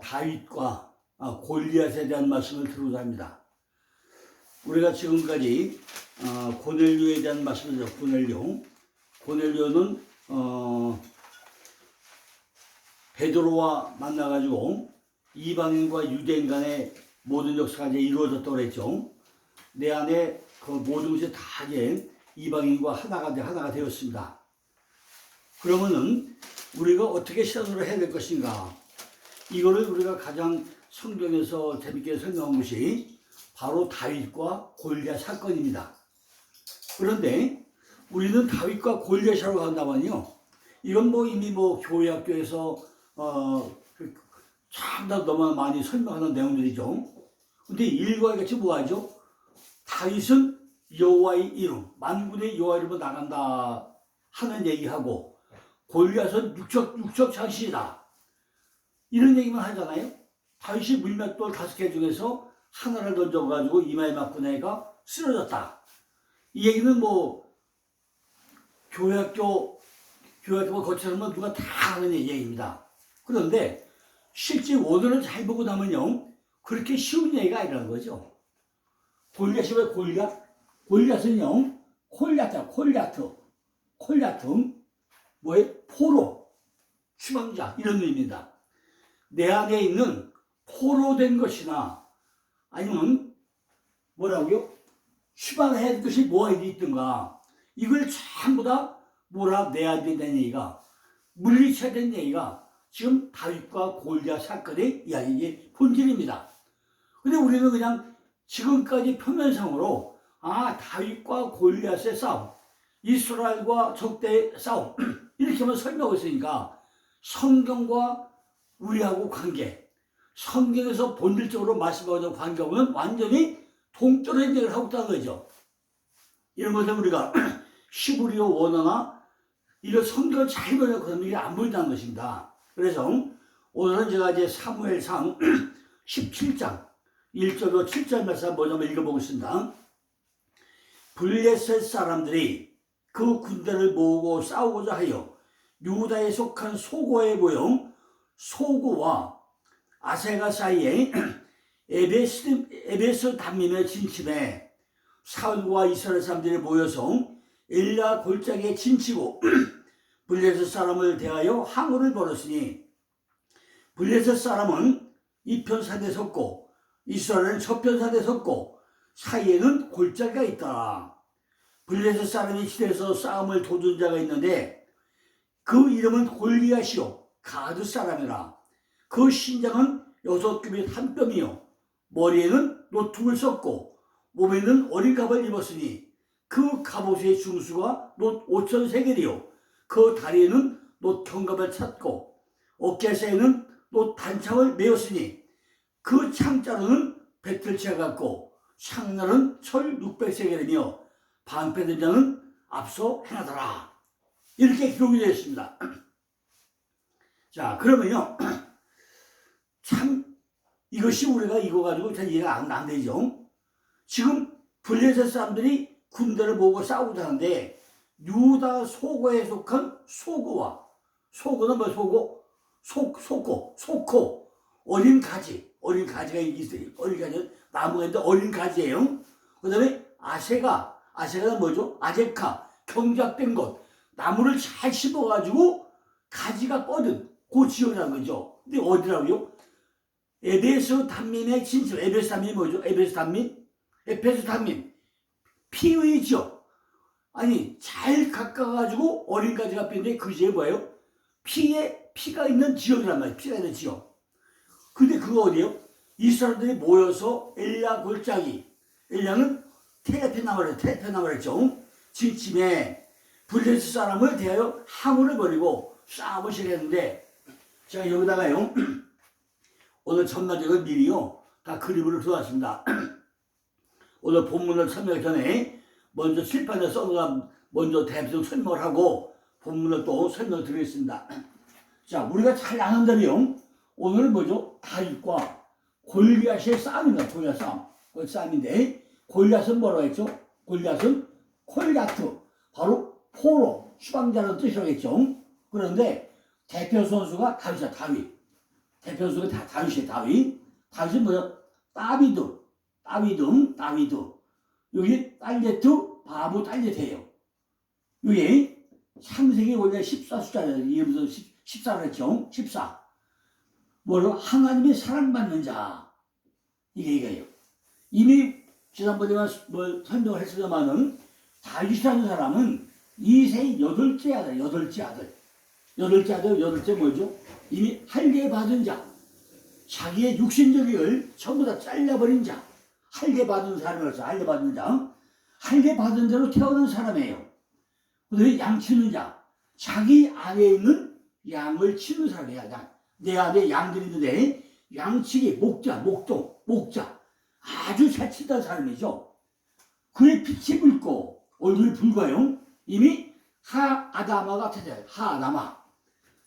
다윗과 골리앗에 대한 말씀을 드리고자 합니다. 우리가 지금까지 고넬료에 대한 말씀을 드렸죠. 고넬료는 베드로와 만나가지고 이방인과 유대인 간의 모든 역사가 이제 이루어졌다고 그랬죠. 내 안에 그 모든 것이 다 이제 이방인과 하나가 되었습니다. 그러면은 우리가 어떻게 신앙을 해야 될 것인가? 이거를 우리가 가장 성경에서 재밌게 설명한 것이 바로 다윗과 골리앗 사건입니다. 그런데 우리는 다윗과 골리앗이라고 한다면요, 이건 이미 교회 학교에서 참 다 너무 많이 설명하는 내용들이죠. 근데 일과 같이 뭐하죠? 다윗은 여호와의 이름, 만군의 여호와 이름으로 나간다 하는 얘기하고, 골리앗은 육적 장신이다 이런 얘기만 하잖아요. 다윗이 물맷돌 5개 중에서 하나를 던져가지고 이마에 맞고 내가 쓰러졌다. 이 얘기는 교회학교 거쳐서 누가 다 하는 얘기입니다. 그런데 실제 원어를 잘 보고 나면요, 그렇게 쉬운 얘기가 아니라는 거죠. 골리앗이 왜 골리앗? 골리앗은요, 콜리아트, 포로, 추방자 이런 의미입니다. 내 안에 있는 포로된 것이나 아니면 추방해야 될 것이 뭐가 있든가, 이걸 전부 다 몰아내야 된다는 얘기가, 물리쳐야 되는 얘기가 지금 다윗과 골리앗 사건의 이야기의 본질입니다. 근데 우리는 그냥 지금까지 표면상으로 다윗과 골리앗의 싸움, 이스라엘과 적대의 싸움 이렇게만 설명하고 있으니까 성경과 우리하고 관계, 성경에서 본질적으로 말씀하는 관계하고는 완전히 동떨어진 얘기를 하고 있다는 거죠. 이런 것을 우리가 히브리어 원어나 이런 성경을 잘 보려고 그러면 이게 안 보인다는 것입니다. 그래서 오늘은 제가 이제 사무엘상 17장 1절로 7절 말씀 먼저 읽어보겠습니다. 블레셋 사람들이 그 군대를 모으고 싸우고자 하여 유다에 속한 소고에 모여 소고와 아세가 사이에 에베스 담민에 진침해 사울과 이스라엘 사람들이 모여서 엘라 골짜기에 진치고 블레셋 사람을 대하여 항우를 벌였으니, 블레셋 사람은 이편산에 섰고 이스라엘은 저편산에 섰고 사이에는 골짜기가 있더라. 블레셋 사람이 시대에서 싸움을 도둔 자가 있는데 그 이름은 골리앗이요 가드 사람이라. 그 신장은 6규빗 한 뼘이요 머리에는 노퉁을 썼고 몸에는 어린 갑을 입었으니 그 갑옷의 중수가 놋 5,000세겔이요 그 다리에는 놋 견갑을 찼고 어깨에는 놋 단창을 메었으니 그 창자루는 배틀치와 같고 창날은 철 600세겔이며 방패된 자는 앞서 행하더라. 이렇게 기록이 되어 있습니다. 자, 그러면요, 참 이것이 우리가 이거 가지고 잘 이해가 안 되죠. 지금 블레셋 사람들이 군대를 모으고 싸우자 하는데 유다 소고에 속한 소고와, 소고는 소코, 어린 가지가 있어요. 어린 가지는 나무가 있는데 어린 가지예요. 그 다음에 아세가는 뭐죠? 아제카, 경작된 것, 나무를 잘 심어가지고 가지가 뻗은 그 지역이라는 거죠. 근데 어디라고요? 에베스 단민의 진실. 에베스 단민이 뭐죠? 에베스 단민, 피의 지역. 아니, 잘 가까워가지고 어린 가지가 핀데 그 지역이 뭐예요? 피가 있는 지역이란 말이에요. 피가 있는 지역. 근데 그거 어디예요? 이 사람들이 모여서 엘라 골짜기, 엘라는 테레페나무를 했죠. 진침에 블레셋 사람을 대하여 항우를 벌이고 싸움을 시작했는데, 제가 여기다가요 오늘 전반적인 미리요 다 그림으로 들어왔습니다. 오늘 본문을 설명하기 전에 먼저 칠판에 써놓은 먼저 대표적 설명을 하고 본문을 또 설명을 드리겠습니다. 자, 우리가 잘 아는 대로요, 오늘은 뭐죠? 다윗과 골리앗의 싸움입니다. 골리앗 싸움인데, 골리앗은 뭐라고 했죠? 골리앗은 콜리아트, 바로 포로, 추방자라는 뜻이라고 했죠. 그런데 대표 선수가 다윗이야, 다윗. 대표수가 다 다윗이에요. 다윗이 뭐야? 다비드. 여기 딸레트, 바브 딸레트예요. 여기 창세기 원래 14 숫자예요. 이러면서 14를 했죠. 14. 뭐로? 하나님의 사랑받는 자. 이게요. 이미 지난번에 뭐 설명을 했습니다만은 다윗이라는 사람은 이세 여덟째 뭐죠? 이미 할례 받은 자. 자기의 육신적을 전부 다 잘라버린 자. 할례 받은 사람이라서 할례 받은 자. 할례 받은 대로 태어난 사람이에요. 그다음에 양 치는 자. 자기 안에 있는 양을 치는 사람이야. 내 안에 양들이 있는데 양치기, 목자. 아주 잘 치던 사람이죠. 그의 빛이 붉고 얼굴이 붉어요. 이미 하아다마가 태어나요. 하아다마.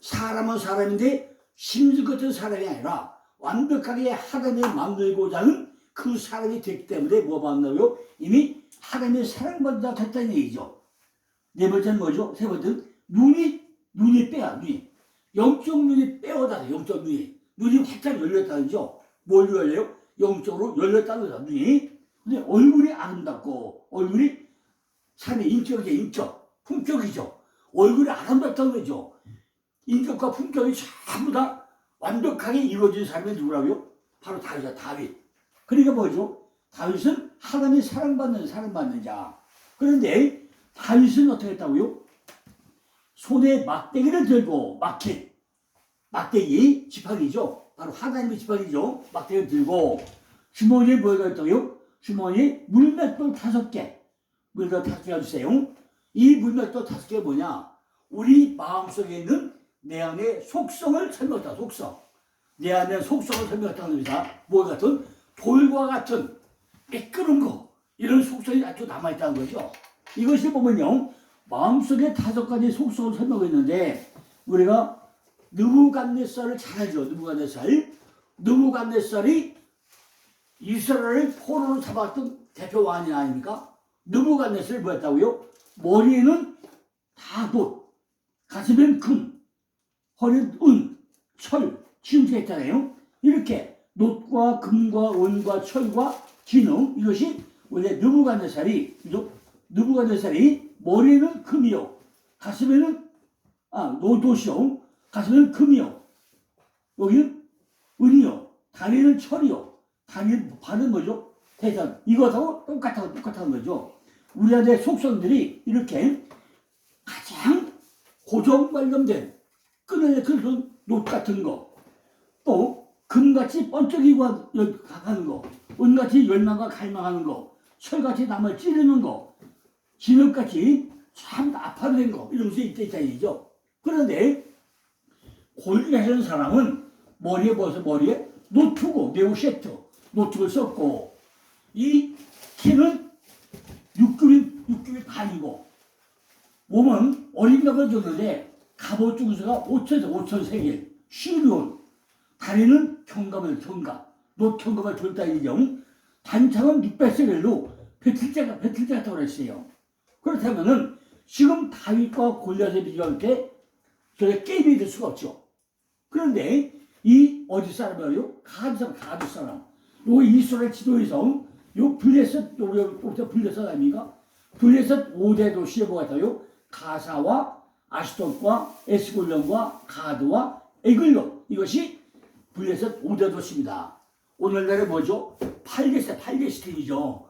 사람은 사람인데 심술 같은 사람이 아니라 완벽하게 하나님을 만들고자 하는 그 사람이 됐기 때문에 뭐 받나요? 이미 하나님의 사랑받는 자가 됐다는 얘기죠. 네 번째는 뭐죠? 세 번째는 눈이 빼야, 눈이. 영적 눈이 빼어다, 영적 눈이. 눈이 활짝 열렸다는 거죠. 뭘 열려요? 영적으로 열렸다는 거죠, 눈이. 근데 얼굴이 아름답고, 얼굴이 사람의 품격이죠. 얼굴이 아름답다는 거죠. 인격과 품격이 전부 다 완벽하게 이루어진 사람이 누구라고요? 바로 다윗이야, 다윗. 그러니까 뭐죠? 다윗은 하나님의 사랑받는 자. 그런데 다윗은 어떻게 했다고요? 손에 막대기를 들고, 막대기, 지팡이죠. 바로 하나님의 지팡이죠. 막대기를 들고, 주머니에 뭐가 있다고요? 주머니에 물맷돌 5개. 물맷돌 5개가 주세요. 이 물맷돌 5개가 뭐냐? 우리 마음속에 있는 내 안의 속성을 설명했다, 속성. 내 안의 속성을 설명했다는 겁니다. 뭐 같은? 돌과 같은 매끄러운 거. 이런 속성이 아주 남아있다는 거죠. 이것을 보면요. 마음속에 5가지 속성을 설명했는데, 우리가 느부갓네살을 잘 알죠. 느부갓네살이 이스라엘을 포로로 잡았던 대표 왕이 아닙니까? 느부갓네살이 뭐였다고요? 머리에는 다 돈, 가슴엔 금, 허리는 은, 철, 진주가 있잖아요. 이렇게 놋과 금과 은과 철과 진흙, 이것이 원래 느부갓네살이 머리에는 금이요, 가슴에는 놋이요, 가슴에는 금이요, 여기는 은이요, 다리는 철이요, 발은 뭐죠? 대상. 이것하고 똑같은 거죠. 우리 안의 속성들이 이렇게 가장 고정 관련된 끈을 그런 놋 같은 거, 또 금같이 번쩍이고 가는 거, 은같이 열망과 갈망하는 거, 철같이 남을 찌르는 거, 진흙같이 참 아파된 거, 이런 것이 있다이죠. 그런데 골리앗이라는 사람은 머리에 노트고 네오셰트, 노트를 썼고, 이 키는 6급이 반이고, 몸은 어린 놈을 줬는데 갑옷 중수가 5,000세겔, 시리온, 다리는 경갑, 노경갑을 줬다 이죠. 단창은 600세겔로 배틀자가 했다고 그랬어요. 그렇다면은 지금 다윗과 골리앗에 비교할 때 저게 게임이 될 수가 없죠. 그런데 이 어디 사람이에요? 가드 사람. 요 이스라엘 지도에서 요 블레셋 아닙니까? 블레셋 5대 도시에 뭐가 있다요? 가사와 아시돗과 에스골론과 가드와 에글론, 이것이 블레셋 5대 도시입니다. 오늘날에 뭐죠? 팔레스타인이죠.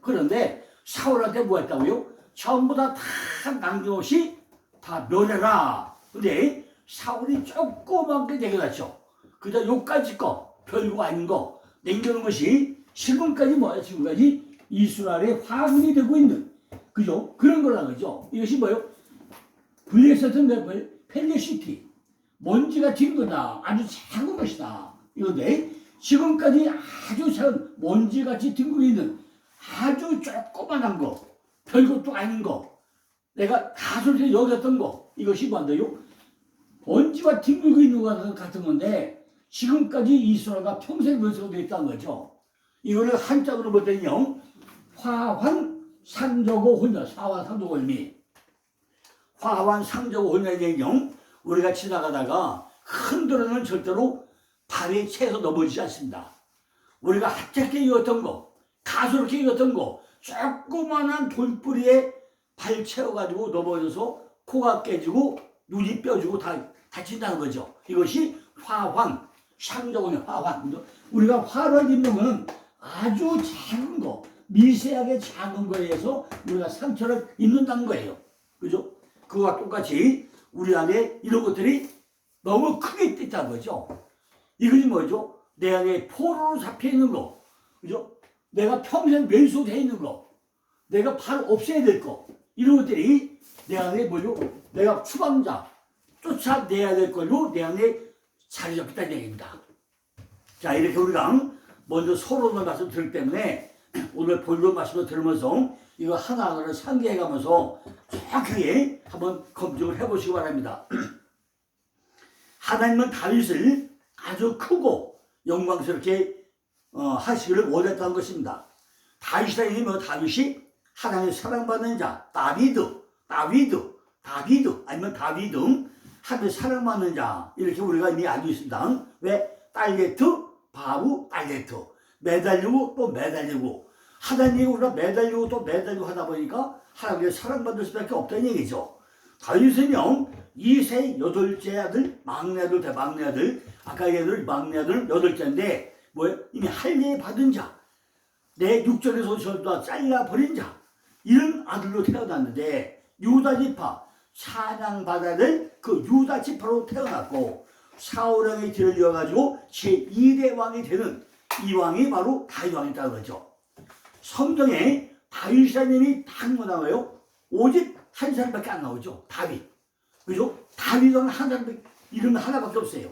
그런데 사울한테 뭐 했다고요? 전부 다 남김없이 다 멸해라. 근데 사울이 조그만 게 내겨놨죠. 그저 요까지 거, 별거 아닌 거 남겨놓은 것이 지금까지 이스라엘의 화근이 되고 있는, 그죠? 그런 거라는 거죠. 이것이 뭐예요? 블레셋은 펠레시티, 먼지가 튄 거다. 아주 작은 것이다. 이건데 지금까지 아주 작은 먼지같이 뒹굴고 있는 아주 조그만한 거, 별것도 아닌 거, 내가 가솔에 여겼던 거, 이것이 뭔데요? 먼지가 뒹굴고 있는 것 같은 건데 지금까지 이스라엘가 평생 원수가 있다는 거죠. 이거를 한자로 볼 때는요, 화환상저고 혼자, 화환상저고 혼자. 화환상저고 혼자의 얘기요, 우리가 지나가다가 흔들어는 절대로 발에 채서 넘어지지 않습니다. 우리가 합작게 익었던 거, 가수롭게 익었던 거, 조그만한 돌뿌리에 발 채워가지고 넘어져서 코가 깨지고 눈이 뼈지고 다 다친다는 거죠. 이것이 화환, 상적원의 화환. 우리가 화를 입는 것은 아주 작은 거, 미세하게 작은 거에 의해서 우리가 상처를 입는다는 거예요. 그죠? 그와 똑같이 우리 안에 이런 것들이 너무 크게 있다는 거죠. 이것이 뭐죠? 내 안에 포로로 잡혀 있는 거, 그죠? 내가 평생 왼수되어 있는 거, 내가 바로 없애야 될 거, 이런 것들이 내 안에 뭐죠? 내가 추방자, 쫓아내야 될 걸로 내 안에 자리 잡혔다는 얘기입니다. 자, 이렇게 우리가 먼저 서론을 말씀 드리기 때문에 오늘 본론 말씀을 들으면서 이거 하나하나를 상기해 가면서 정확하게 한번 검증을 해보시기 바랍니다. 하나님은 다윗을 아주 크고 영광스럽게 하시기를 원했다는 것입니다. 다윗이라는 이름이 다윗이 하나님의 사랑받는 자, 다비드 아니면 다비드, 하나님의 사랑받는 자, 이렇게 우리가 이미 알고 있습니다. 왜? 딸레트, 바우, 딸레트, 매달리고 또 매달리고, 하나님이 우리가 매달리고 또 매달리고 하다 보니까 하나님의 사랑받을 수밖에 없다는 얘기죠. 다윗은요, 2세 8째 아들, 막내 아들, 아까 얘기한 막내 아들 8째인데, 뭐예요? 이미 할례 받은 자, 내 육전에서 저도 잘라버린 자, 이런 아들로 태어났는데, 유다 지파, 찬양받아야 될 그 유다 지파로 태어났고, 사울왕의 뒤를 이어가지고 제2대 왕이 되는 이 왕이 바로 다윗 왕이라는 거죠. 성경에 다윗이라는 이름이 딱 나와요. 오직 한 사람밖에 안 나오죠. 다윗. 그죠? 다윗은 한 사람, 이름 하나밖에 없어요.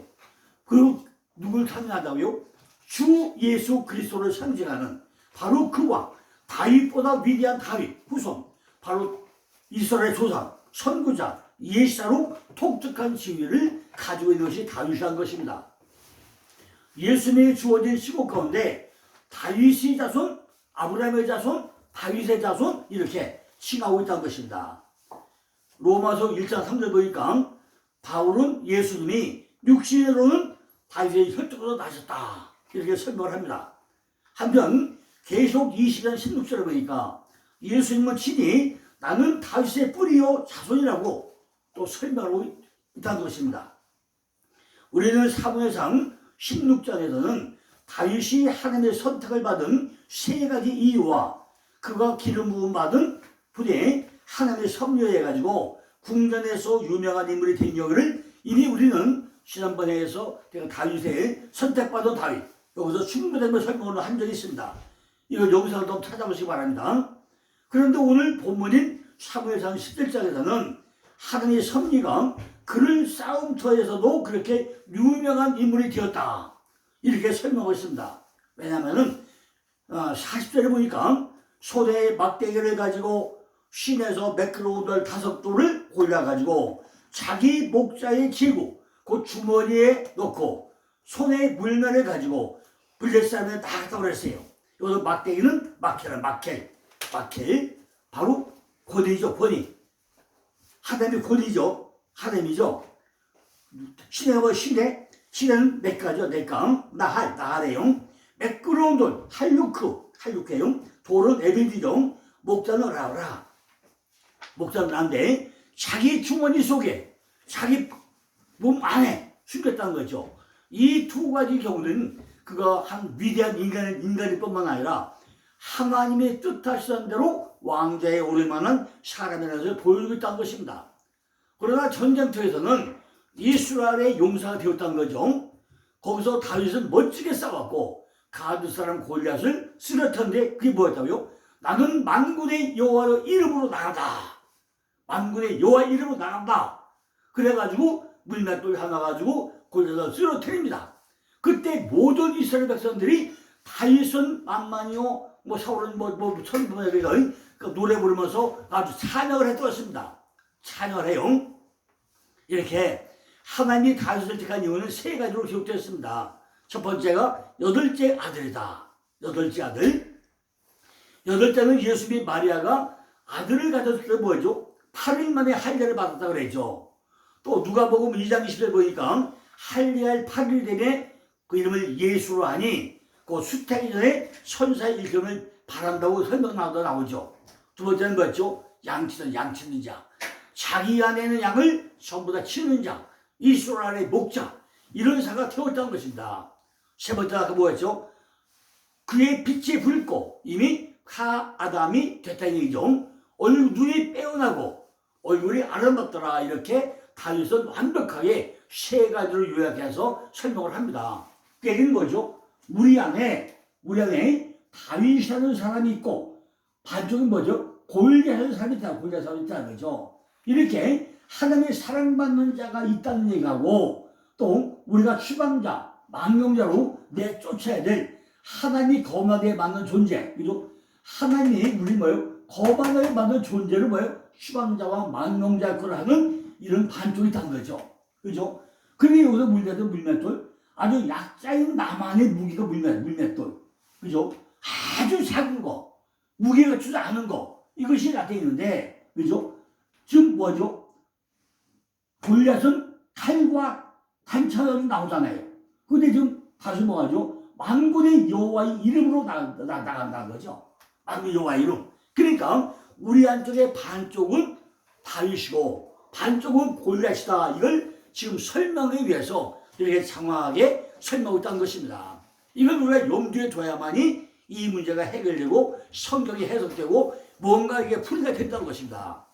그리고 누굴 상징한다고요? 주 예수 그리스도를 상징하는 바로 그 왕, 다윗보다 위대한 다윗, 후손, 바로 이스라엘 조상, 선구자, 예시자로 독특한 지위를 가지고 있는 것이 다윗이라는 것입니다. 예수님이 주어진 시국 가운데 다윗의 자손, 아브라함의 자손, 다윗의 자손, 이렇게 칭하고 있다는 것입니다. 로마서 1장 3절 보니까 바울은 예수님이 육신으로는 다윗의 혈통으로 나셨다, 이렇게 설명을 합니다. 한편 계속 20장 16절을 보니까 예수님은 친히 나는 다윗의 뿌리요 자손이라고 또 설명하고 있다는 것입니다. 우리는 사무엘상 16장에서는 다윗이 하나님의 선택을 받은 세 가지 이유와 그가 기름 부음 받은 분에 하나님의 섭리해가지고 궁전에서 유명한 인물이 된 경우를 이미 우리는 지난번에 해서 제가 다윗의 선택받은 다윗, 여기서 충분한 설명을 한 적이 있습니다. 이거 영상을 좀 찾아보시기 바랍니다. 그런데 오늘 본문인 사무엘상 17장에서는 하나님의 섭리가 그를 싸움터에서도 그렇게 유명한 인물이 되었다, 이렇게 설명하고 있습니다. 왜냐하면 40절에 보니까 손에 막대기를 가지고 시내에서 매끄러운 돌 5돌을 골라가지고 자기 목자의 지구 그 주머니에 넣고 손에 물면을 가지고 블레셋에 다 갖다 버렸어요. 여기서 막대기는 마켈, 바로 권위죠, 권위. 하나님의 권위죠, 하나님이죠. 시내가 시내는 넥가죠, 넥강, 나하래요. 매끄러운 돌, 할루크예요. 돌은 에베디죠. 목자는 라우라. 목자는 난데 자기 주머니 속에, 자기 몸 안에 숨겼다는 거죠. 이 두 가지 경우는 그가 한 위대한 인간일 뿐만 아니라 하나님의 뜻하시던 대로 왕자에 오를 만한 사람이라서 보여주고 있다는 것입니다. 그러나 전쟁터에서는 이스라엘의 용사가 되었다는 거죠. 거기서 다윗은 멋지게 싸웠고 가드 사람 골리앗을 쓰러뜨렸는데 그게 뭐였다고요? 나는 만군의 여호와 이름으로 나간다. 만군의 여호와 이름으로 나간다. 그래가지고 물맷돌 하나 가지고 골리앗을 쓰러뜨립니다. 그때 모든 이스라엘 백성들이 다윗은 만만이요, 사울은 천부만이요, 노래 부르면서 아주 찬양을 했었습니다. 찬양을 해요. 이렇게 하나님이 다윗을 택한 이유는 세 가지로 기록되었습니다. 첫 번째가 8째 아들이다. 8째 아들. 8째는 예수님 마리아가 아들을 가졌을 때 뭐죠? 8일 만에 할례를 받았다고 그랬죠. 또 누가복음 2장 20절 보니까 할례할 8일 내내 그 이름을 예수로 하니 그 수태기 전에 선사의 일정을 바란다고 설명 나오죠. 두 번째는 뭐였죠? 양치는 자. 자기 안에 있는 양을 전부 다 치는 자. 이스라엘의 목자. 이런 사가 태웠다는 것입니다. 세 번째가 뭐였죠? 그의 빛이 붉고 이미 아담이 됐다는 얘기죠. 눈이 빼어나고 얼굴이 아름답더라. 이렇게 다윗은 완벽하게 세 가지를 요약해서 설명을 합니다. 그 얘기는 뭐죠? 우리 안에 다윗이라는 사람이 있고 반쪽은 뭐죠? 골리앗이라는 사람이 있다. 골리앗이 있다는 거죠. 이렇게 하나님의 사랑받는 자가 있다는 얘기하고 또 우리가 추방자, 망령자로 내쫓아야 될 하나님이 거만하게 만든 존재. 그죠? 하나님이 우리 거만하게 만든 존재를 추방자와 망령자 거라는 이런 반쪽이 있다는 거죠. 그죠? 그러니 여기서 물맷돌 아주 약자인 나만의 무기가 물맷돌. 그죠? 아주 작은 거, 무게가 주지 않은 거, 이것이 나타나 있는데, 그죠? 지금 뭐죠? 골리앗은 칼과 단차가 나오잖아요. 근데 지금 다시 뭐하죠? 만군의 여호와의 이름으로 나간다는 거죠. 만군의 여호와의 이름. 그러니까 우리 안쪽에 반쪽은 다윗이고 반쪽은 골리앗이다. 이걸 지금 설명하기 위해서 이렇게 장황하게 설명하고 있다는 것입니다. 이걸 우리가 염두에 둬야만이 이 문제가 해결되고 성경이 해석되고 뭔가 이게 풀이가 된다는 것입니다.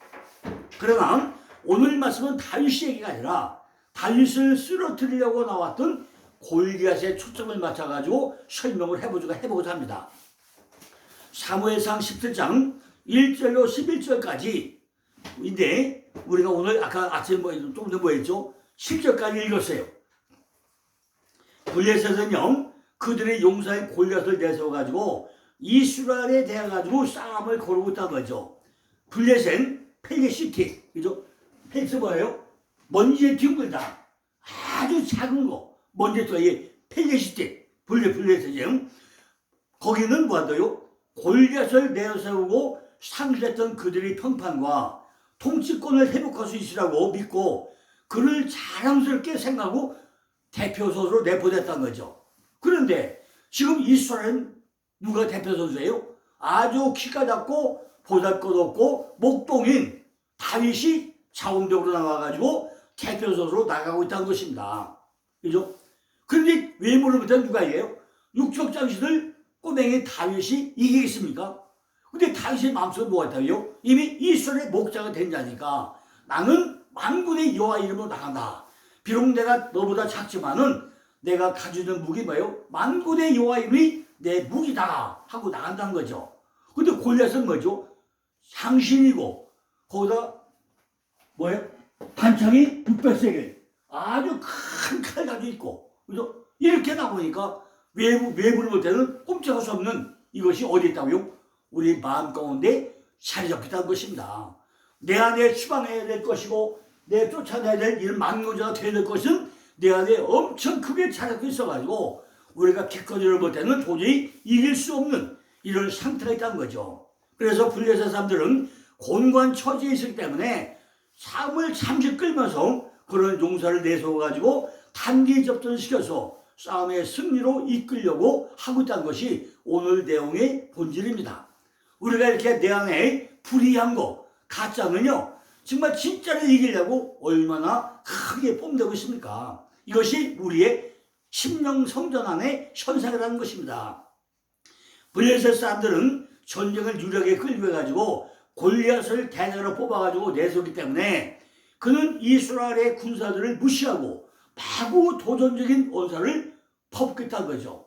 그러나 오늘 말씀은 다윗의 얘기가 아니라 다윗을 쓰러뜨리려고 나왔던 골리앗에 초점을 맞춰가지고 설명을 해보고자 합니다. 사무엘상 17장 1절로 11절까지 인데 우리가 오늘 아까 아침에 좀 더 뭐였죠? 10절까지 읽었어요. 블레셋은요 그들의 용사인 골리앗을 내세워가지고 이스라엘에 대해가지고 싸움을 걸고 있다는 거죠. 블레셋은 펠레시티, 그죠? 펠레스 뭐예요? 먼지에 뒹굴다. 아주 작은 거. 먼지에 이 펠레시티, 블레셋이요. 거기는 뭐하더요? 골리앗을 내세우고 상실했던 그들의 평판과 통치권을 회복할 수 있으라고 믿고 그를 자랑스럽게 생각하고 대표 선수로 내보냈다는 거죠. 그런데 지금 이스라엘은 누가 대표 선수예요? 아주 키가 작고 보잘것없고 목동인 다윗이 자원적으로 나와가지고 대표 선수로 나가고 있다는 것입니다. 그죠? 그런데 외모로부터 누가 이겨요? 육적 장신을 꼬맹이 다윗이 이기겠습니까? 근데 다윗의 마음속에 뭐가 있다고요? 이미 이스라엘의 목자가 된 자니까 나는 만군의 여호와 이름으로 나간다. 비록 내가 너보다 작지만은 내가 가지고 있는 무기 뭐예요? 만군의 여호와 이름이 내 무기다 하고 나간다는 거죠. 근데 골리앗은 뭐죠? 상신이고 거기다 뭐예요? 단창이 600세겔 아주 큰 칼 가지고 있고 그죠? 이렇게 나오니까 외부를 볼 때는 꼼짝할 수 없는 이것이 어디 있다고요? 우리 마음 가운데 자리 잡고 있다는 것입니다. 내 안에 추방해야 될 것이고 내 쫓아내야 될 이런 망노자가 되어야 될 것은 내 안에 엄청 크게 자리 잡고 있어가지고 우리가 기껏이를 볼 때는 도저히 이길 수 없는 이런 상태가 있다는 거죠. 그래서 블레셋 사람들은 곤고한 처지에 있기 때문에 삶을 잠시 끌면서 그런 용사를 내세워가지고 단기 접전시켜서 싸움의 승리로 이끌려고 하고 있다는 것이 오늘 내용의 본질입니다. 우리가 이렇게 내 안에 불의한 거, 가짜는요, 정말 진짜를 이기려고 얼마나 크게 뽐내고 있습니까? 이것이 우리의 심령 성전 안의 현상이라는 것입니다. 블레셋 사람들은 전쟁을 유력에 끌고가지고 골리앗을 대장으로 뽑아가지고 내세우기 때문에 그는 이스라엘의 군사들을 무시하고 마구 도전적인 원사를 퍼붓겠다는 거죠.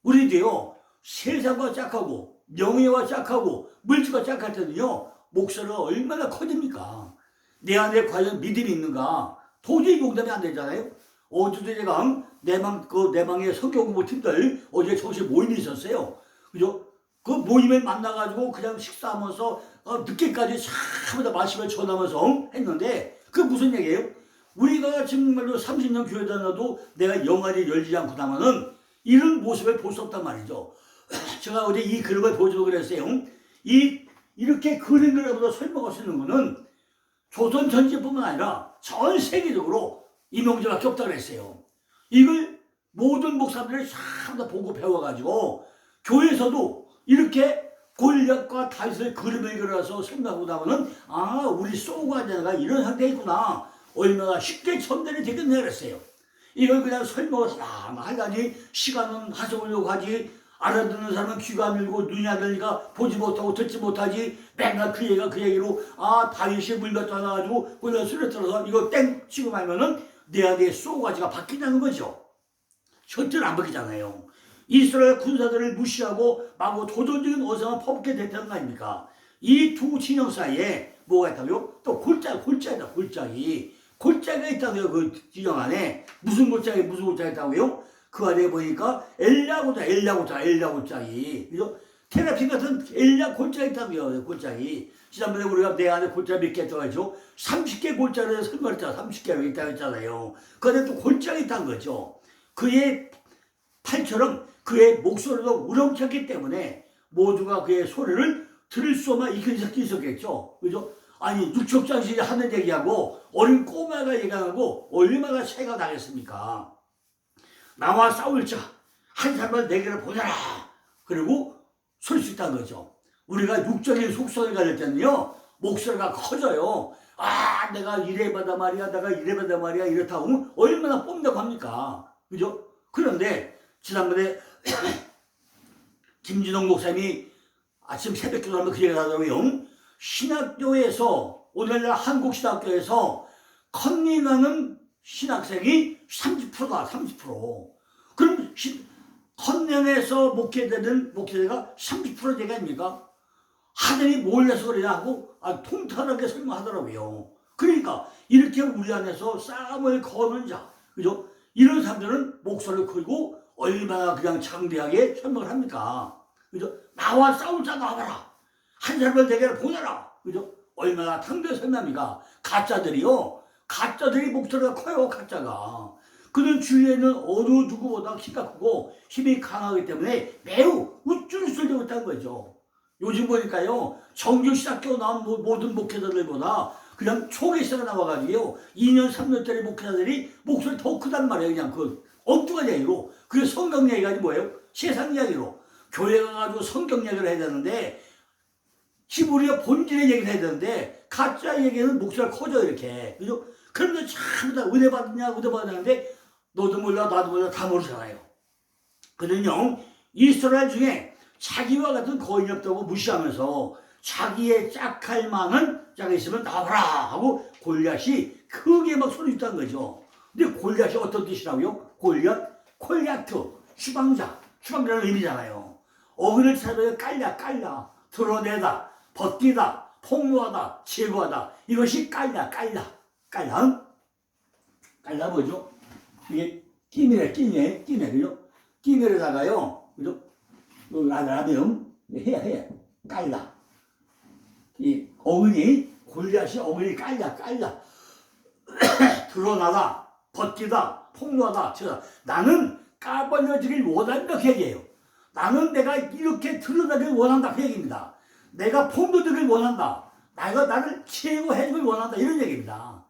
우리도요, 세상과 짝하고 명예와 짝하고 물질과 짝할 때는요, 목소리가 얼마나 커집니까? 내 안에 과연 믿음이 있는가? 도저히 용담이 안 되잖아요. 어제도 제가 내 방에 성경 공부 팀들 어제 정시 모임이 있었어요. 그죠? 그 모임에 만나가지고 그냥 식사하면서 늦게까지 참다 말씀을 전하면서 했는데 그게 무슨 얘기예요? 우리가 정말로 30년 교회 다녀도 내가 영안이 열리지 않고 나면은 이런 모습을 볼 수 없단 말이죠. 제가 어제 이 그림을 보여주고 그랬어요. 이렇게 그림으로부터 설명할 수 있는 거는 조선 전체뿐만 아니라 전 세계적으로 이명재밖에 없다고 그랬어요. 이걸 모든 목사들이 다 보고 배워가지고 교회에서도 이렇게 골리앗과 다윗을 그림을 그려서 설명하고 나면은 아 우리 소가자가 이런 상태에 있구나 얼마나 쉽게 전달이 되겠네 그랬어요. 이걸 그냥 설명을 하다니 시간은 하소하려고 하지 알아듣는 사람은 귀가 안 들고 눈이 안 들리니까 보지 못하고 듣지 못하지 맨날 그 얘기가 그 얘기로 아 다윗이 물갖다 놔가지고 골리앗 수레 들어서 이거 땡 치고 말면은 내 안에 소가지가 바뀐다는 거죠. 현재는 안 바뀌잖아요. 이스라엘 군사들을 무시하고 마구 도전적인 어성을 퍼붓게 됐다는 거 아닙니까? 이 두 진영 사이에 뭐가 있다고요? 또 골짜기다 골짜기. 골짜기가 있다고요. 그 진영 안에 무슨 골짜기 있다고요? 그 안에 보니까 엘야 골짜기. 그죠? 테라핀 같은 엘야 골짜기 있다고요. 골짜기. 지난번에 우리가 내 안에 골짜기 몇 개 있다고 했죠? 30개 골짜기를 설명했잖아. 30개가 있다고 했잖아요. 그 안에 또 골짜기 있다는 거죠. 그의 팔처럼 그의 목소리도 우렁찼기 때문에 모두가 그의 소리를 들을 수만 있었겠죠. 그죠? 아니 육축장신이 하는 얘기하고 어린 꼬마가 얘기하고 얼마나 차이가 나겠습니까? 나와 싸울 자 한 사람을 내게를 보내라. 그리고 설 수 있다는 거죠. 우리가 육적인 속성이 가질 때는요 목소리가 커져요. 아 내가 이래봐다 말이야 이렇다 하면 얼마나 뽐다고 합니까? 그죠? 그런데 지난번에 김진홍 목사님이 아침 새벽 기도하면 그 얘기를 하더라고요. 신학교에서 오늘날 한국신학교에서 컨닝하는 신학생이 30%다. 30%. 그럼 컨닝에서 목회되는 목회자가 30% 되게 아닙니까? 하늘이 몰라서 그러냐 하고 통탄하게 설명하더라고요. 그러니까 이렇게 우리 안에서 싸움을 거는 자, 그죠? 이런 사람들은 목소리를 크고 얼마나 그냥 장대하게 설명을 합니까? 그죠? 나와 싸울 자 나와라. 한 사람을 내게를 보내라. 그죠? 얼마나 당대 설명합니까? 가짜들이 목소리가 커요. 가짜가. 그는 주위에는 어느 누구보다 키가 크고 힘이 강하기 때문에 매우 우쭐 쏠려고 있다는 거죠. 요즘 보니까요 정규신학교 나온 모든 목회자들보다 그냥 초계시대가 나와가지고 2년 3년짜리 목회자들이 목소리 더 크단 말이에요. 그냥 그 엉뚱한 이야기로. 그게 성경 이야기가 뭐예요? 세상 이야기로. 교회 가가지고 성경 이야기를 해야 되는데 히브리어 본질의 얘기를 해야 되는데 가짜 얘기는 목소리가 커져 이렇게. 그죠? 그런데 참 다 은혜 받느냐는데 너도 몰라 나도 몰라 다 모르잖아요. 그는요 이스라엘 중에 자기와 같은 거인이 없다고 무시하면서 자기의 짝할 만한 짝이 있으면 나와라 하고 골리앗이 크게 막 소리 있다는 거죠. 근데 골리앗이 어떤 뜻이라고요? 콜야트 추방자라는 의미잖아요. 어근을 찾아서 깔라 드러내다 벗기다 폭로하다 제거하다 이것이 깔라 뭐죠? 이게 끼미래 그죠? 끼미에다가요 그죠? 라면 해야 깔라 이 어근이 골리앗이 어근이 깔라 드러나다 벗기다 폭로하다 제가 나는 까발려지길 원한다 그 얘기예요. 나는 내가 이렇게 드러나길 원한다 그 얘기입니다. 내가 폭로되길 원한다. 나를 제거해주길 원한다 이런 얘기입니다.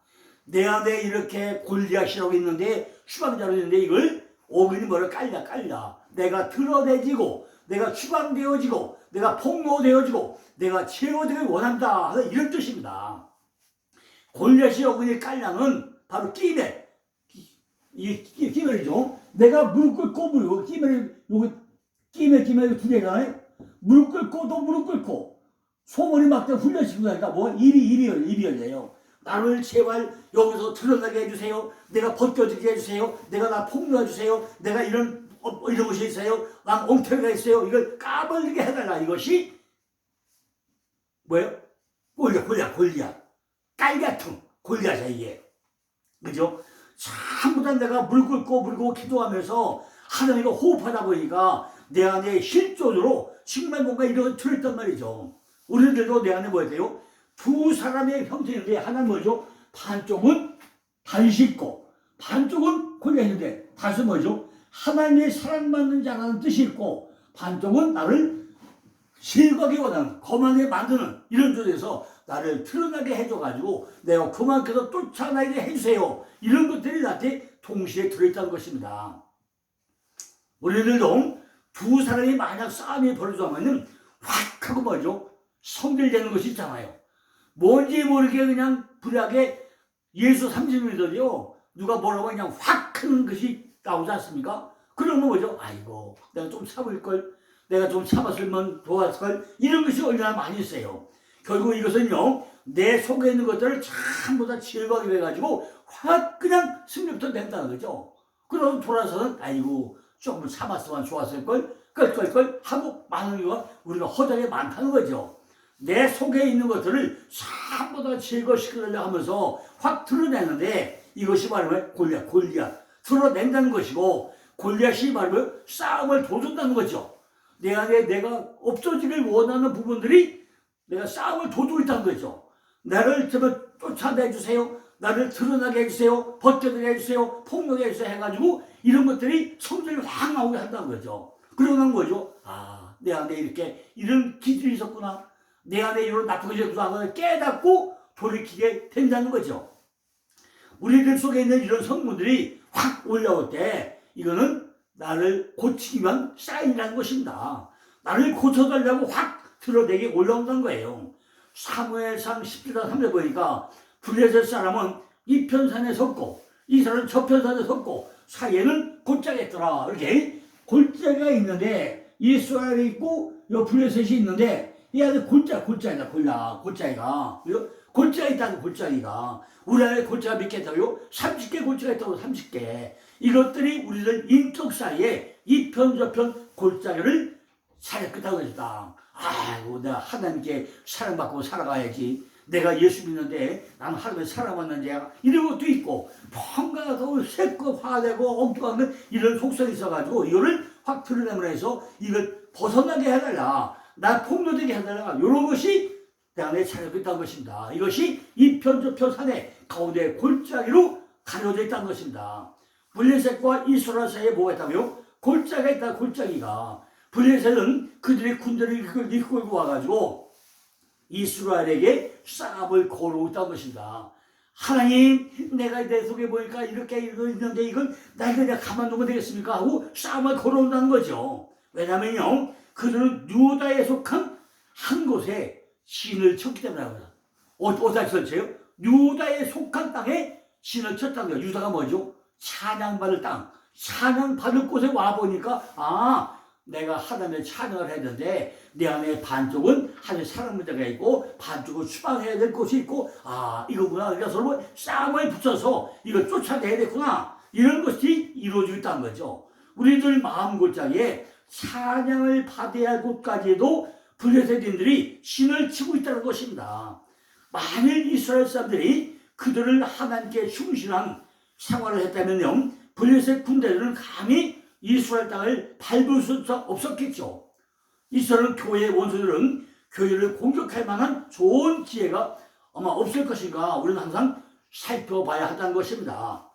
내 안에 이렇게 골리앗이라고 있는데 추방자로 있는데 이걸 어근이 뭐를 깔라 내가 드러내지고 내가 추방되어지고 내가 폭로되어지고 내가 제거되길 원한다 이런 뜻입니다. 골리앗이 어근이 깔라는 바로 끼메 이게 끼메이죠. 내가 무릎 꿇고 무릎 끼메 두 개잖아요. 무릎 꿇고 또 무릎 꿇고 소문이 막 훈련시키고 나니까 뭐 입이 열려요. 나를 제발 여기서 드러나게 해주세요. 내가 벗겨지게 해주세요. 내가 나 폭로해주세요. 내가 이런 것이 있어요. 난 엉터리가 있어요. 이걸 까발리게 해달라. 이것이 뭐예요? 골리앗 깔같은 골리앗이야 이게. 그죠? 전부 다 내가 물 끓고 기도하면서 하나님과 호흡하다 보니까 내 안에 실존으로 정말 뭔가 이런 들었단 말이죠. 우리들도 내 안에 뭐야 돼요? 두 사람의 형태인데 하나는 뭐죠? 반쪽은 다윗이고 반쪽은 골리앗인데 다윗은 뭐죠? 하나님의 사랑받는 자라는 뜻이 있고 반쪽은 나를 제거하기 원하는 거만하게 만드는 이런 쪽에서 나를 드러나게 해줘가지고 내가 그만큼 쫓아나게 해주세요. 이런 것들이 나한테 동시에 들어있다는 것입니다. 우리들도 두 사람이 만약 싸움이 벌어지면 확 하고 뭐죠? 성질되는 것이 있잖아요. 뭔지 모르게 그냥 불하게 예수 30일도요 누가 뭐라고 그냥 확 하는 것이 나오지 않습니까? 그러면 뭐죠? 아이고 내가 좀 참을걸, 내가 좀 참았으면 좋았을걸, 이런 것이 얼마나 많이 있어요. 결국 이것은요 내 속에 있는 것들을 전부 다 제거하게 해가지고 확 그냥 승리부터 낸다는 거죠. 그럼 돌아서는 아이고 조금 참았으면 좋았을걸, 껄껄껄 하고 많은 경우가 우리가 허당에 많다는 거죠. 내 속에 있는 것들을 전부 다 제거시키려고 하면서 확 드러내는데 이것이 바로 골리앗 드러낸다는 것이고, 골리앗이 바로 싸움을 도준다는 거죠. 내 안에 내가 없어지길 원하는 부분들이 내가 싸움을 도두고 있다는 거죠. 나를 쫓아내주세요, 나를 드러나게 해주세요, 벗겨나게 해주세요, 폭력하게 해주세요 해가지고 이런 것들이 성질을 확 나오게 한다는 거죠. 그러는 거죠. 아, 내 안에 이렇게 이런 기질이 있었구나, 내 안에 이런 나쁜 것이 있었구나 깨닫고 돌이키게 된다는 거죠. 우리들 속에 있는 이런 성분들이 확 올라올 때 이거는 나를 고치기 위한 사인이라는 것입니다. 나를 고쳐달라고 확 드러내게 올라온다는 거예요. 사무엘상 17장 3절 보니까 블레셋 사람은 이 편산에 섰고 이 사람은 저 편산에 섰고 사이에는 골짜기가 있더라. 이렇게 골짜기가 있는데 이스라엘이 있고 요 블레셋이 있는데 이 안에 골짜기가 있다는 골짜기가 우리 안에 골짜기가 몇 개 있다고요? 30개 골짜기가 있다고. 30개. 이것들이 우리들 인격 사이에 이편 저편 골짜기를 잘 끄다고 했다. 아이고 내가 하나님께 사랑받고 살아가야지, 내가 예수 믿는데 나는 하나님께 사랑받는 자야, 이런 것도 있고 펑가고 새고 화내고 엉뚱한 이런 속성이 있어가지고 이거를 확 드러내면 해서 이걸 벗어나게 해달라, 나 폭로되게 해달라, 이런 것이 내 안에 차려져 있다는 것입니다. 이것이 이편 저편 산의 가운데 골짜기로 가려져 있다는 것입니다. 블레셋과 이스라엘 사이에 뭐가 있다고요? 골짜기가 있다. 골짜기가 블레셋은 그들의 군대를 이끌고 와가지고 이스라엘에게 싸움을 걸어오고 있다는 것입니다. 하나님, 내가 내 속에 보니까 이렇게 있는데 이걸 내가 가만두면 되겠습니까? 하고 싸움을 걸어온다는 거죠. 왜냐면요 그들은 유다에 속한 한 곳에 신을 쳤기 때문에 합니다. 어디다 쳤어요? 유다에 속한 땅에 신을 쳤다는 거예요. 유다가 뭐죠? 찬양받을 땅, 찬양받을 곳에 와보니까 아, 내가 하나님의 찬양을 했는데 내 안에 반쪽은 하나님의 사랑 문제가 있고 반쪽은 추방해야 될 곳이 있고, 아 이거구나, 그러니까 서로 싸움을 붙여서 이걸 쫓아내야 되구나, 이런 것이 이루어지고 있다는 거죠. 우리들 마음 골짜기에 찬양을 받아야 할 곳까지도 블레셋인들이 신을 치고 있다는 것입니다. 만일 이스라엘 사람들이 그들을 하나님께 충실한 생활을 했다면요 블레셋 군대들은 감히 이스라엘 땅을 밟을 수 없었겠죠. 이스라엘 교회의 원수들은 교회를 공격할 만한 좋은 기회가 아마 없을 것인가 우리는 항상 살펴봐야 한다는 것입니다.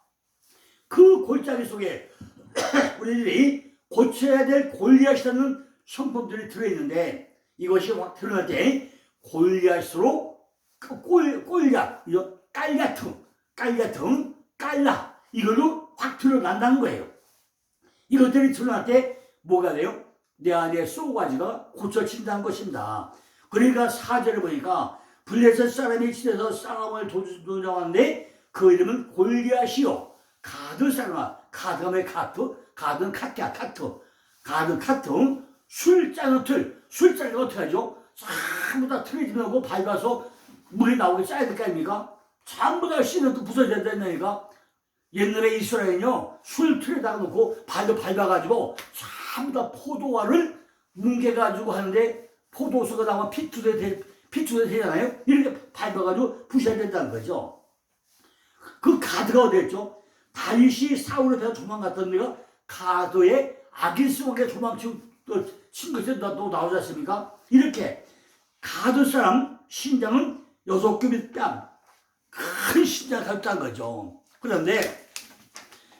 그 골짜기 속에 우리들이 고쳐야 될 골리앗이라는 성품들이 들어있는데 이것이 확 드러날 때 골리앗으로 꼴약, 깔라 이걸로 확 드러난다는 거예요. 이것들이 드러날 때 뭐가 돼요? 내 안에 쏘가지가 고쳐진다는 것입니다. 그러니까 4절에 보니까 블레셋 사람이 집에서 싸움을 도주하는데 그 이름은 골리앗이요 가드 사람아, 가드의 가드는 카트야, 가드 술잔의 틀, 술잔이가 어떻게 하죠? 전부 다 틀에 집어넣고 밟아서 물이 나오게 짜야 될 거 아닙니까? 전부 다 씨는 또 부서져야 된다니까. 옛날에 이스라엘은요 술 틀에다가 놓고 밟아가지고 전부 다 포도알을 뭉개가지고 하는데 포도수가 나오면 피투대 되잖아요. 이렇게 밟아가지고 부셔야 된다는 거죠. 그 가드가 어디였죠? 다윗이 사울에 대해 도망갔던 데가 가드의 아기스에게 도망친 것이 또 나오지 않습니까? 이렇게 가드 사람 신장은 6겹의 뺨, 큰 신장을 갖고 있다는 거죠. 그런데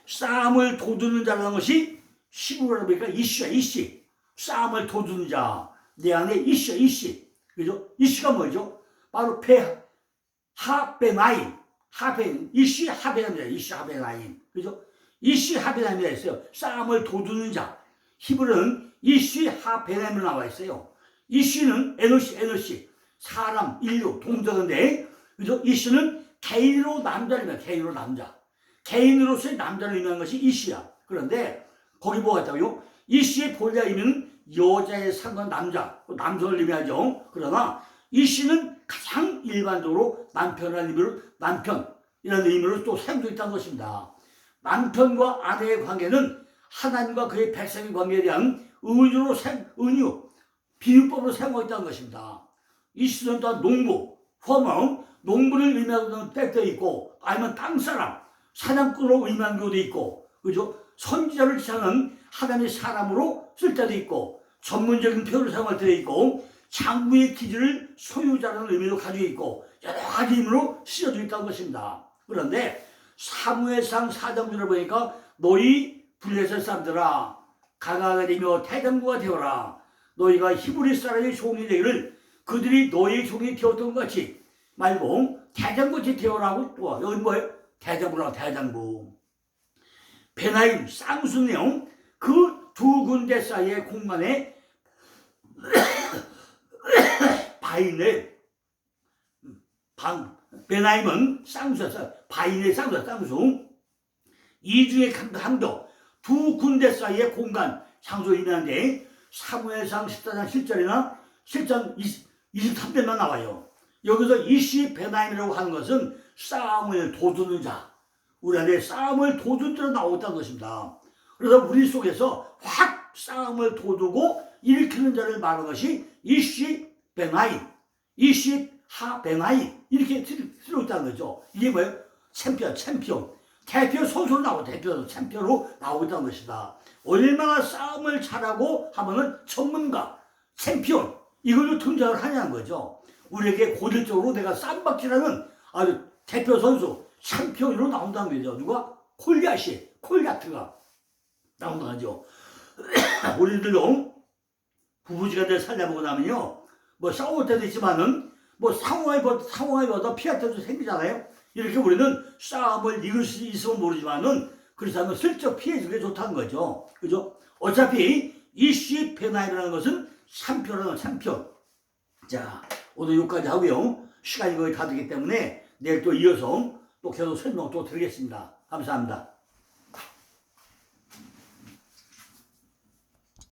싸움을 도두는 자라는 것이 시부라고 보니까 이씨. 싸움을 도두는 자, 내 안에 이씨. 그죠? 이씨가 뭐죠? 바로 하베나임, 이시 하베나임이다. 이시 하베나임. 그죠? 이시 하베나임이라 했어요. 싸움을 도두는 자. 히브리는 이시 하베나임으로 나와 있어요. 이시는 에너시. 사람, 인류, 동전인데, 그죠? 이시는 개인으로 남자입니다. 개인으로 남자. 개인으로서의 남자를 의미하는 것이 이시야. 그런데, 거기 뭐가 있다고요? 이시의 본래 의미는 여자에 상관 남자, 남성을 의미하죠. 그러나, 이시는 가장 일반적으로 남편이라는 의미로, 남편이라는 의미로 또 사용되어 있다는 것입니다. 남편과 아내의 관계는 하나님과 그의 백성의 관계에 대한 비유법으로 사용하고 있다는 것입니다. 이시는 또한 농부, 허머, 농부를 의미하는 때도 있고, 아니면 땅사람, 사냥꾼으로 의미하는 경우도 있고, 그죠? 선지자를 지칭하는 하나님의 사람으로 쓸 때도 있고, 전문적인 표현을 사용할 때도 있고, 장부의 기질을 소유자라는 의미로 가지고 있고, 여러 가지 의미로 쓰여져 있다는 것입니다. 그런데 사무엘상 4장들을 보니까 너희 블레셋 사람들아 강하게 되며 대장부가 되어라. 너희가 히브리 사람의 종이 되기를 그들이 너희의 종이 되었던 것 같이 말고 대장부같이 되어라고. 또 여기 뭐예요? 대장부라고. 대장부. 베나임 쌍수 내용, 그 두 군데 사이의 공간에 바인의 베나임은 쌍수였어. 바인의 쌍수. 이중의 강도, 두 군데 사이의 공간, 장소를 의미하는데 사무엘상 14장 7절이나 7장 23절만 나와요. 여기서 이시 베나임이라고 하는 것은 싸움을 도두는 자, 우리 안에 싸움을 도두는 자로 나오고 있다는 것입니다. 그래서 우리 속에서 확 싸움을 도두고 일으키는 자를 말하는 것이 이시 베나임, 이시 하베나임, 이렇게 쓰고 있다는 거죠. 이게 뭐예요? 챔피언. 대표 선수로 나오고, 챔피언으로 나오고 있다는 것이다. 얼마나 싸움을 잘하고 하면은 전문가, 챔피언, 이걸로 등장을 하냐는 거죠. 우리에게 고질적으로 내가 쌈박질하는 아주 대표 선수, 챔피언으로 나온다는 거죠. 누가? 콜리아트가 나온다는 거죠. 우리들도 부부지간에 살려보고 나면요, 뭐 싸울 때도 있지만은 뭐 상황에 보다 피할 때도 생기잖아요. 이렇게 우리는 싸움을 이길 수 있으면 모르지만은 그렇지 않으면 슬쩍 피해주는 게 좋다는 거죠. 그죠? 어차피 이시 베나임이라는 것은 챔피언. 자, 오늘 여기까지 하고요. 시간이 거의 다 되기 때문에 내일 또 이어서 또 계속 설명 또 드리겠습니다. 감사합니다.